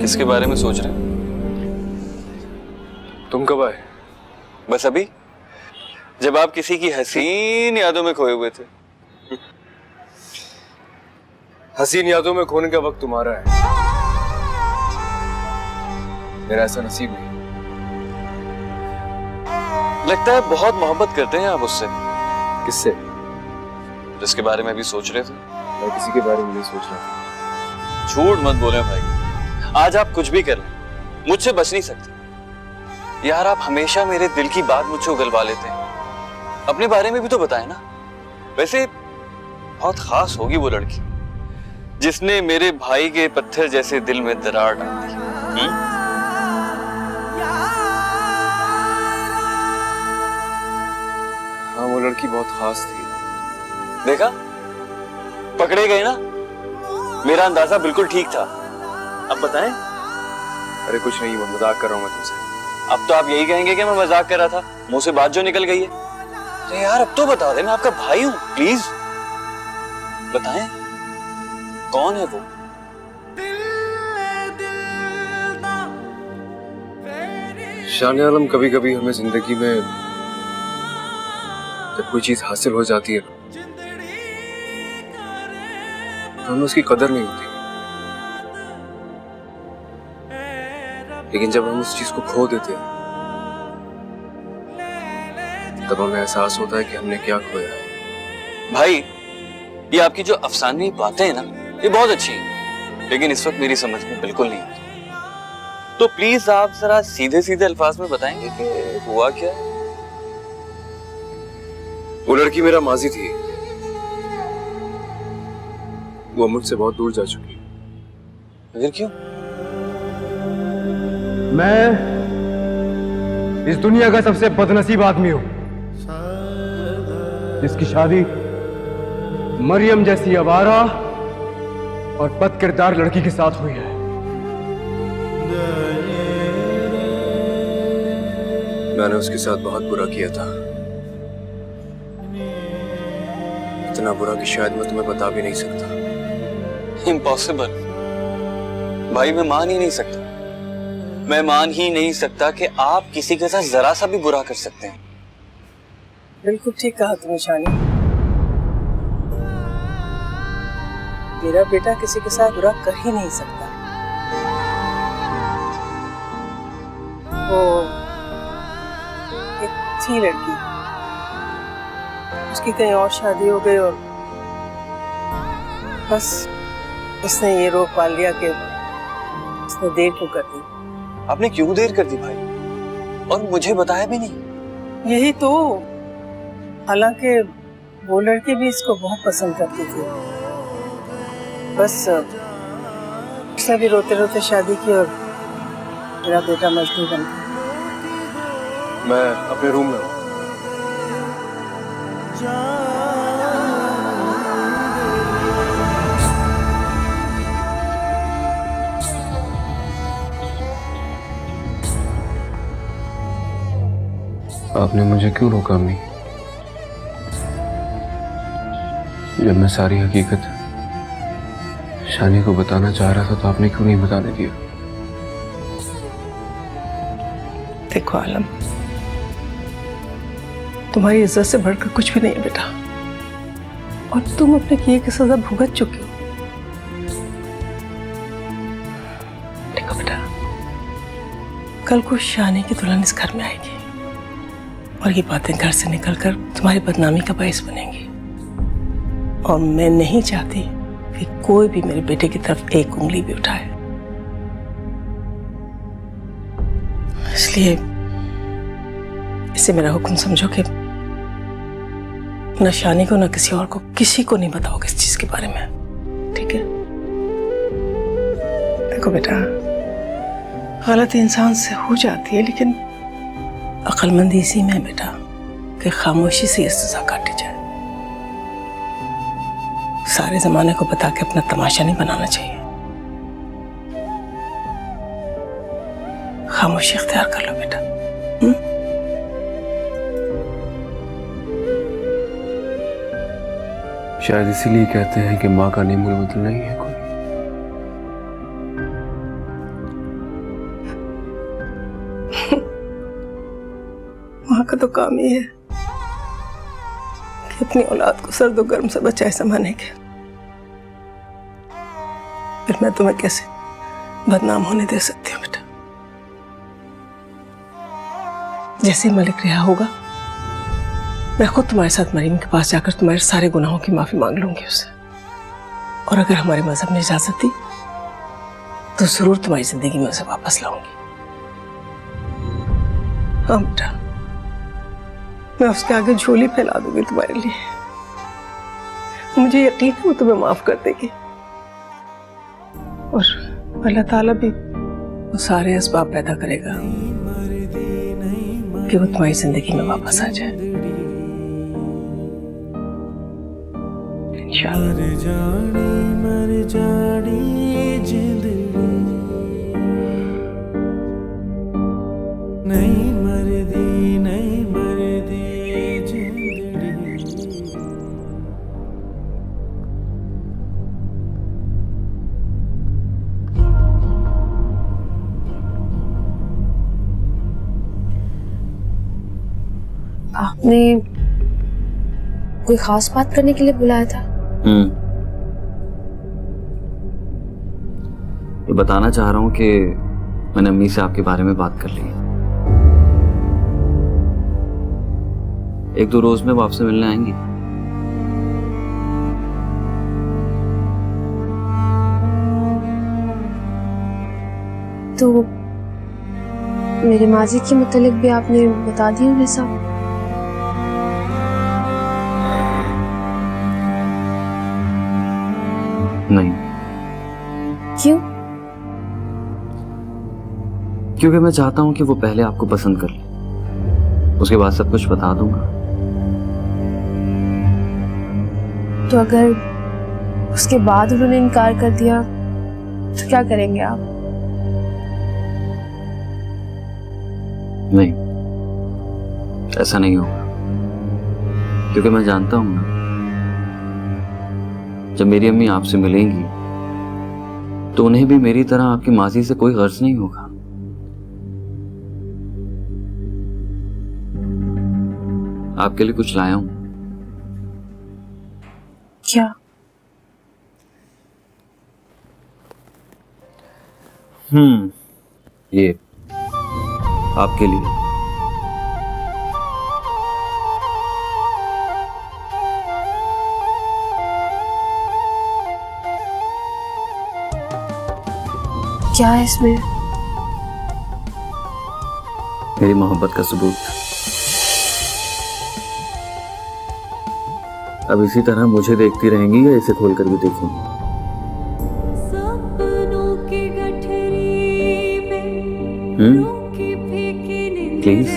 किसके बारे में सोच रहे हैं? तुम कब आए? बस अभी, जब आप किसी की हसीन यादों में खोए हुए थे। हसीन यादों में खोने का वक्त तुम्हारा है, मेरा ऐसा नसीब नहीं। लगता है बहुत मोहब्बत करते हैं आप उससे। किससे? जिसके बारे में अभी सोच रहे थे। मैं किसी के बारे में नहीं सोच रहा था। झूठ मत बोले भाई, आज आप कुछ भी कर लें, मुझसे बच नहीं सकते। यार आप हमेशा मेरे दिल की बात मुझसे उगलवा लेते हैं। अपने बारे में भी तो बताएं ना। वैसे बहुत खास होगी वो लड़की जिसने मेरे भाई के पत्थर जैसे दिल में दरार डाल दी। हाँ, वो लड़की बहुत खास थी। देखा, पकड़े गए ना। मेरा अंदाजा बिल्कुल ठीक था। अब बताएं। अरे कुछ नहीं, मैं मजाक कर रहा हूँ मैं तुमसे। अब तो आप यही कहेंगे कि मैं मजाक कर रहा था, मुंह से बात जो निकल गई है। अरे यार अब तो बता दे, मैं आपका भाई हूं, प्लीज बताएं कौन है वो। शान आलम, कभी कभी हमें जिंदगी में जब कोई चीज हासिल हो जाती है तो हमें उसकी कदर नहीं होती, लेकिन जब हम उस चीज को खो देते हैं तब हमें एहसास होता है कि हमने क्या खोया है। भाई ये आपकी जो अफसानी बातें हैं ना, ये बहुत अच्छी हैं, लेकिन इस वक्त मेरी समझ में बिल्कुल नहीं आती। तो प्लीज आप जरा सीधे सीधे अल्फाज में बताएंगे कि हुआ क्या है। वो लड़की मेरा माजी थी, वो मुझसे बहुत दूर जा चुकी है। फिर क्यों? मैं इस दुनिया का सबसे बदनसीब आदमी हूं जिसकी शादी मरियम जैसी आवारा और बदकिरदार लड़की के साथ हुई है। मैंने उसके साथ बहुत बुरा किया था, इतना बुरा कि शायद मैं तुम्हें बता भी नहीं सकता। इम्पॉसिबल भाई, मैं मान ही नहीं सकता। मैं मान ही नहीं सकता कि आप किसी के साथ जरा सा भी बुरा कर सकते हैं। बिल्कुल ठीक कहा तुमने शानी। मेरा बेटा किसी के साथ बुरा कर ही नहीं सकता। वो एक थी लड़की, उसकी कहीं और शादी हो गई और बस उसने ये रोक पाल लिया कि उसने देर क्यों कर दी। आपने क्यों देर कर दी भाई, और मुझे बताया भी नहीं? यही तो, हालांकि वो लड़की भी इसको बहुत पसंद करती थी, बस उसने भी रोते रोते शादी की और मेरा बेटा मजदूर बन गया। मैं अपने रूम में हूँ। आपने मुझे क्यों रोका अम्मी? जब मैं सारी हकीकत शानी को बताना चाह रहा था तो आपने क्यों नहीं बताने दिया? देखो आलम, तुम्हारी इज्जत से बढ़कर कुछ भी नहीं है बेटा, और तुम अपने किए की सजा भुगत चुके हो। देखो बेटा, कल को शानी की दुल्हन इस घर में आएगी और ये बातें घर से निकलकर तुम्हारी बदनामी का बायस बनेंगी, और मैं नहीं चाहती कि कोई भी मेरे बेटे की तरफ एक उंगली भी उठाए। इसलिए इसे मेरा हुक्म समझो कि न शानी को न किसी और को, किसी को नहीं बताओगे इस चीज के बारे में, ठीक है? देखो बेटा, गलती इंसान से हो जाती है, लेकिन अक्लमंदी इसी में है बेटा कि खामोशी से ये सजा काटी जाए। सारे जमाने को बता के अपना तमाशा नहीं बनाना चाहिए। खामोशी इख्तियार कर लो बेटा। शायद इसीलिए कहते हैं कि माँ का नेमुल मतलब नहीं है कोई। काम ये है कि अपनी औलाद को सर्द गर्म से बचाए समाने के। फिर मैं तुम्हें कैसे बदनाम होने दे सकती हूँ बेटा? जैसे मलिक रिहा होगा मैं खुद तुम्हारे साथ मरीम के पास जाकर तुम्हारे सारे गुनाहों की माफी मांग लूंगी उससे, और अगर हमारे मजहब ने इजाजत दी तो जरूर तुम्हारी जिंदगी में उसे वापस लाऊंगी। हाँ बेटा, मैं उसके आगे झोली फैला दूंगी तुम्हारे लिए। मुझे यकीन है वो तुम्हें माफ कर देगी, और अल्लाह ताला भी वो सारे असबाब पैदा करेगा कि वो तुम्हारी जिंदगी में वापस आ जाए इंशाअल्लाह। मर जानी जिंदड़ी नहीं मरदी जिंदड़ी। आपने कोई खास बात करने के लिए बुलाया था? ये बताना चाह रहा हूँ कि मैंने अम्मी से आपके बारे में बात कर ली है। 1-2 रोज में वो आपसे मिलने आएंगी। तो मेरे माजी के मुतालिक भी आपने बता दिया उन्हें सब? नहीं। क्यों? क्योंकि मैं चाहता हूं कि वो पहले आपको पसंद कर ले, उसके बाद सब कुछ बता दूंगा। तो अगर उसके बाद उन्होंने इनकार कर दिया तो क्या करेंगे आप? नहीं, ऐसा नहीं होगा, क्योंकि मैं जानता हूं ना, जब मेरी अम्मी आपसे मिलेंगी तो उन्हें भी मेरी तरह आपकी माजी से कोई गर्ज नहीं होगा। आपके लिए कुछ लाया हूं। क्या? ये आपके लिए। क्या है इसमें? मेरी मोहब्बत का सबूत। अब इसी तरह मुझे देखती रहेंगी या इसे खोलकर भी देखेंगी? प्लीज।